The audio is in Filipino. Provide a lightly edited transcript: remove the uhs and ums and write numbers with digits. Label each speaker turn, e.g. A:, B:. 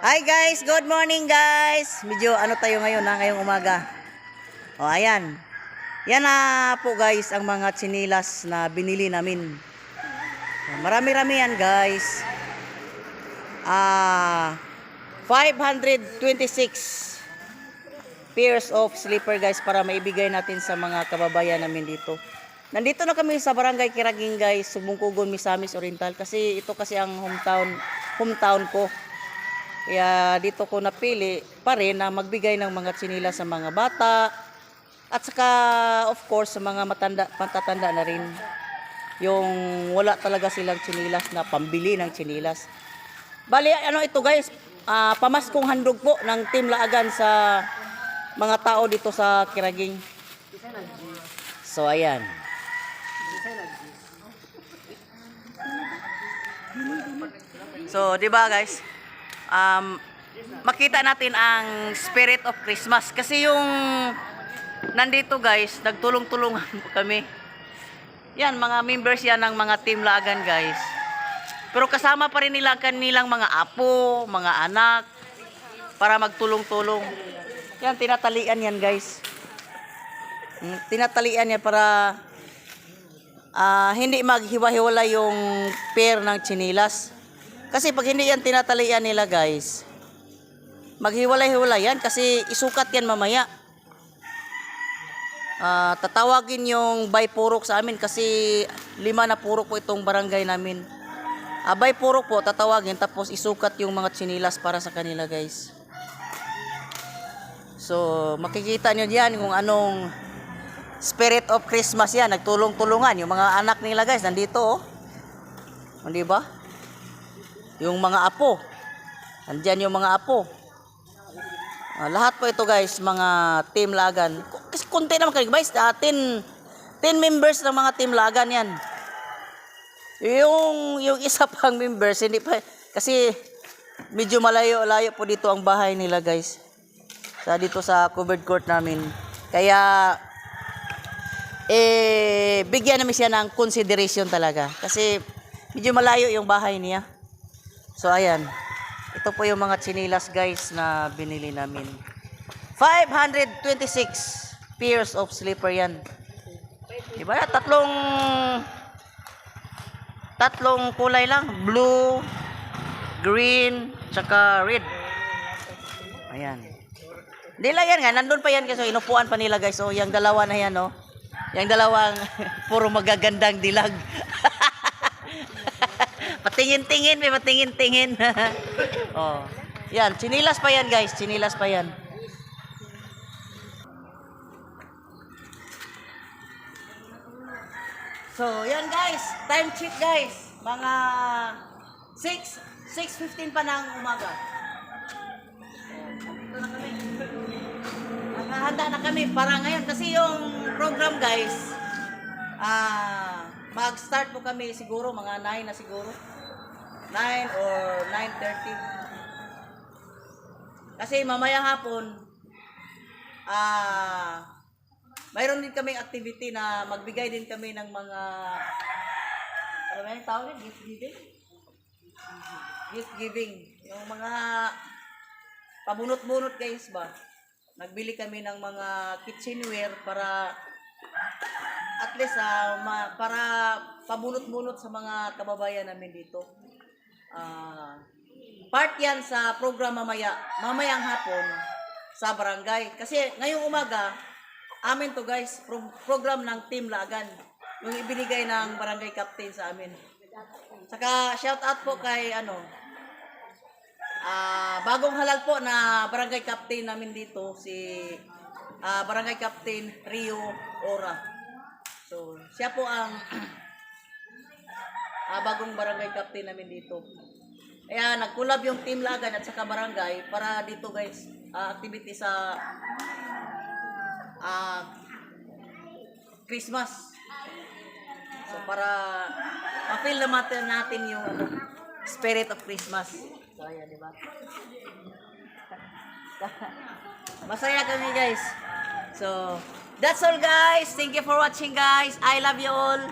A: Hi guys, good morning guys. Medyo ano tayo ngayon ngayong umaga. O ayan. Yan na po guys ang mga tsinilas na binili namin. Marami-rami yan guys. 526 pairs of slipper guys para maibigay natin sa mga kababayan namin dito. Nandito na kami sa Barangay Kiraging guys, Sumbungkugon, Misamis Oriental kasi ito kasi ang hometown ko. Kaya dito ko napili pa rin na magbigay ng mga tsinilas sa mga bata at saka of course sa mga matatanda na rin. Yung wala talaga silang tsinilas na pambili ng tsinilas. Bali ano ito guys, pamaskong handog po ng Team Laagan sa mga tao dito sa Kiraging. So ayan. So, 'di ba guys? Makita natin ang spirit of Christmas kasi yung nandito guys, nagtulong-tulungan po kami. Yan, mga members yan ng mga Team Laagan guys. Pero kasama pa rin nila kanilang mga apo, mga anak para magtulong-tulong. Yan, tinatalian yan guys. Tinatalian yan para hindi maghiwa-hiwala yung pair ng tsinilas. Kasi pag hindi yan tinatalian nila guys, maghiwalay-hiwalay yan kasi isukat yan mamaya. Tatawagin yung by purok sa amin kasi 5 na purok po itong barangay namin. By purok po tatawagin tapos isukat yung mga tsinilas para sa kanila guys. So makikita nyo diyan kung anong spirit of Christmas yan. Nagtulong-tulungan yung mga anak nila guys, nandito oh. Hindi ba? Yung mga apo. Andyan yung mga apo. Lahat po ito guys, mga Team Laagan. Kasi konti naman kayo guys. 10 members ng mga Team Laagan yan. Yung isa pang members, hindi pa, kasi medyo malayo-layo po dito ang bahay nila guys. Dito sa covered court namin. Kaya, bigyan namin siya ng consideration talaga. Kasi medyo malayo yung bahay niya. So ayan, ito po yung mga tsinilas guys na binili namin. 526 pairs of slipper yan. Diba na? Tatlong kulay lang. Blue, green, tsaka red. Ayan. Hindi lang yan nga, nandun pa yan kasi inupuan pa nila guys. So yung dalawa na yan oh. Yung dalawang puro magagandang dilag. Patingin-tingin, may patingin-tingin. Oh. Yan, tsinilas pa yan guys, tsinilas pa yan. So, yan guys, time check guys. Mga 6:15 pa ng umaga. Ito na kami. Nakahanda na kami para ngayon kasi yung program guys, mag-start po kami siguro mga 9 na siguro. 9 or 9:30. Kasi mamaya hapon, mayroon din kaming activity na magbigay din kami ng mga, ano ba yung tawag? Gift giving? Gift giving. Yung mga pabunot-bunot guys ba? Nagbili kami ng mga kitchenware para at least para pabunot-bunot sa mga kababayan namin dito. Part yan sa program mamayang hapon sa barangay. Kasi ngayong umaga, amin to guys, program ng Team Laagan. Yung ibinigay ng barangay captain sa amin. Saka shout out po kay bagong halal po na barangay captain namin dito, si barangay captain Rio Ora. So, siya po ang bagong barangay captain namin dito. Kaya nagkulab yung Team Laagan at saka barangay para dito guys, activity sa Christmas. So para ma-feel natin yung spirit of Christmas. So ayan, di ba? Masaya kami guys. So that's all guys. Thank you for watching guys. I love you all.